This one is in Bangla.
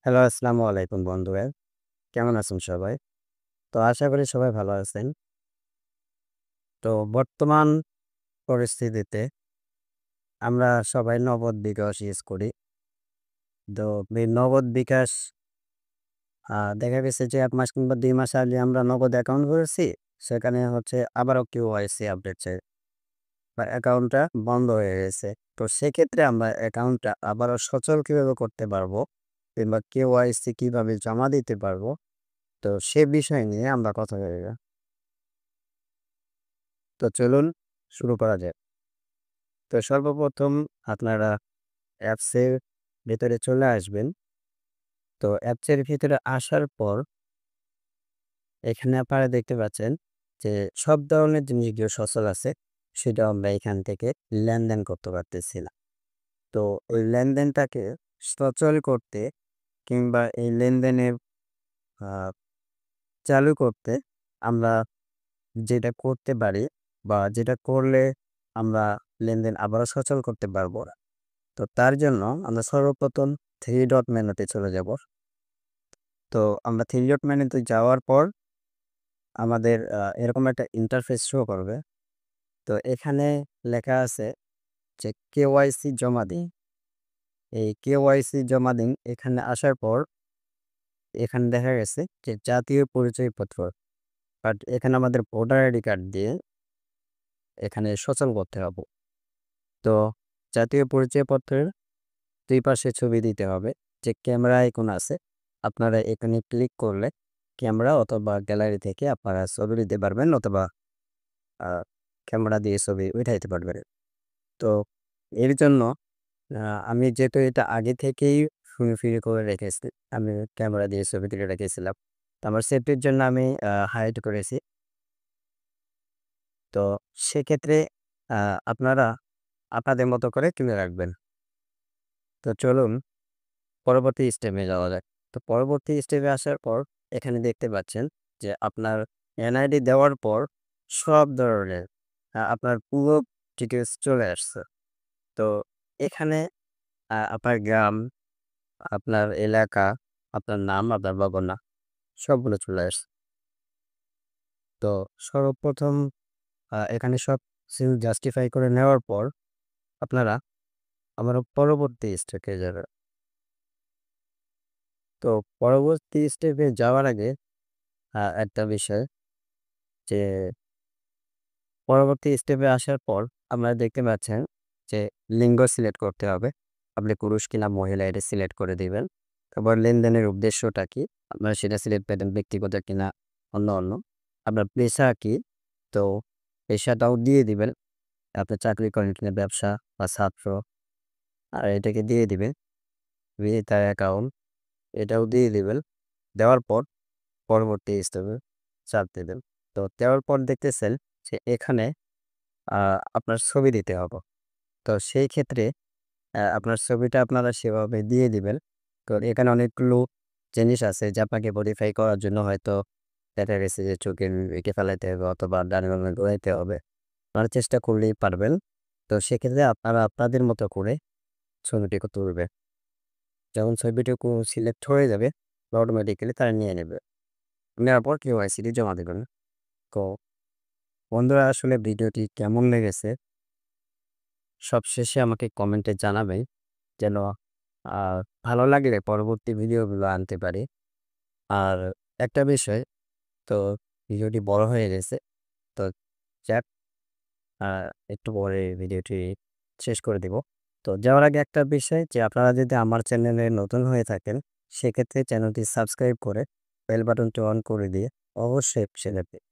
হ্যালো, আসসালামু আলাইকুম বন্ধুরা। কেমন আছেন সবাই? তো আশা করি সবাই ভালো আছেন। তো বর্তমান পরিস্থিতিতে আমরা সবাই নগদ বিকাশ ইউজ করি। তো এই নগদ বিকাশ দেখা গেছে যে ১ মাস কিংবা ২ মাস আগে আমরা নগদ অ্যাকাউন্ট করেছি। সেখানে হচ্ছে আবারও কেওয়াইসি আপডেট চাই বা অ্যাকাউন্টটা বন্ধ হয়ে গেছে। তো সেক্ষেত্রে আমরা অ্যাকাউন্টটা আবারও সচল কিভাবে করতে পারবো কিংবা কেওয়াইসি কিভাবে জমা দিতে পারবো? তো সে বিষয় নিয়ে আমরা কথা বলব। তো চলুন শুরু করা যাক। তো সর্বপ্রথম আপনারা অ্যাপসের ভেতরে চলে আসবেন। তো অ্যাপসের ভিতরে আসার পর এখানে আপনারা দেখতে পাচ্ছেন যে সব ধরনের জিনিসগুলো সচল আছে সেটা আমরা এখান থেকে লেনদেন করতে পারতেছি না। তো ওই লেনদেনটাকে সচল করতে কিংবা এই লেনদেনের আ চালু করতে আমরা যেটা করতে পারি বা যেটা করলে আমরা লেনদেন আবারও সচল করতে পারবো। তো তার জন্য আমরা সর্বপ্রথম 3 ডট মেনুতে চলে যাব। তো আমরা 3 ডট মেনুতে যাওয়ার পর আমাদের এরকম একটা ইন্টারফেস শো করবে। তো এখানে লেখা আছে যে কেওয়াইসি জমা দিন। এই কেওয়াইসি জমা দিন এখানে আসার পর এখানে দেখা গেছে যে জাতীয় পরিচয়পত্র বাট এখানে আমাদের ভোটার আইডি কার্ড দিয়ে এখানে সচল করতে হবে। তো জাতীয় পরিচয়পত্রের ২ পাশে ছবি দিতে হবে। যে ক্যামেরা আইকন আছে, আপনারা এখানে ক্লিক করলে ক্যামেরা অথবা গ্যালারি থেকে আপনারা ছবি দিতে পারবেন অথবা আ ক্যামেরা দিয়ে ছবি উঠাইতে পারবেন। তো এর জন্য আ আমি যেহেতু এটা আগে থেকেই ফ্রি করে রেখেছি, আমি ক্যামেরা দিয়ে ছবি তুলে রেখেছিলাম। তো আমার সেফটির জন্য আমি হাইড করেছি। তো সেক্ষেত্রে আ আপনারা আপনাদের মতো করে তুলে রাখবেন। তো চলুন পরবর্তী স্টেপে যাওয়া যাক। তো পরবর্তী স্টেপে আসার পর এখানে দেখতে পাচ্ছেন যে আপনার এনআইডি দেওয়ার পর সব ধরনের আপনার পুরো ডিটেইলস চলে আসছে। তো এখানে আপনার গ্রাম, আপনার এলাকা, আপনার নাম, আপনার বাবার সবগুলো চলে আসছে। তো সর্বপ্রথম এখানে সব কিছু জাস্টিফাই করে নেওয়ার পর আপনারা আবারও পরবর্তী স্টেপে যাবেন। তো পরবর্তী স্টেপে যাওয়ার আগে একটা বিষয় যে পরবর্তী স্টেপে আসার পর আপনারা দেখতে পাচ্ছেন যে লিঙ্গ সিলেক্ট করতে হবে। আপনি পুরুষ কিনা মহিলা এটা সিলেক্ট করে দিবেন। তারপর লেনদেনের উদ্দেশ্যটা কি? আপনারা সেটা সিলেক্ট করবেন ব্যক্তিগত কিনা অন্য। আপনার পেশা কি? তো পেশাটাও দিয়ে দিবেন। আপনি চাকরি করেন কিনা ব্যবসা বা ছাত্র আর এটাকে দিয়ে দিবেন। দিয়ে তার অ্যাকাউন্ট এটাও দিয়ে দিবেন। দেওয়ার পর পরবর্তী স্টেপে চাপ দিবেন। তো দেওয়ার পর দেখতেছেন যে এখানে আ আপনার ছবি দিতে হবে। তো সেই ক্ষেত্রে আপনার ছবিটা আপনারা সেভাবে দিয়ে দিবেন। তো এখানে অনেকগুলো জিনিস আছে যা আপনাকে ভেরিফাই করার জন্য হয়তো দেখা গেছে যে চোখের এঁকে ফেলাইতে হবে অথবা ডানে বামে ঘোরাইতে হবে। আপনারা চেষ্টা করলেই পারবেন। তো সেক্ষেত্রে আপনারা আপনাদের মতো করে ছবিটিকে তুলবেন। যখন ছবিটুকু সিলেক্ট হয়ে যাবে অটোমেটিক্যালি তারা নিয়ে নেবে। নেওয়ার পর কেওয়াইসিটি জমা দিবেন। তো বন্ধুরা আসলে ভিডিওটি কেমন লেগেছে সবশেষে আমাকে কমেন্টে জানাবেন যেন আ ভালো লাগলে পরবর্তী ভিডিওগুলো আনতে পারি। আর একটা বিষয় তো ভিডিওটি বড় হয়ে গেছে। তো যাক আ একটু পরে ভিডিওটি শেষ করে দিব। তো যাওয়ার আগে একটা বিষয় যে আপনারা যদি আমার চ্যানেলে নতুন হয়ে থাকেন সেক্ষেত্রে চ্যানেলটি সাবস্ক্রাইব করে বেল বাটনটি অন করে দিয়ে অবশ্যই পাশে থাকবেন।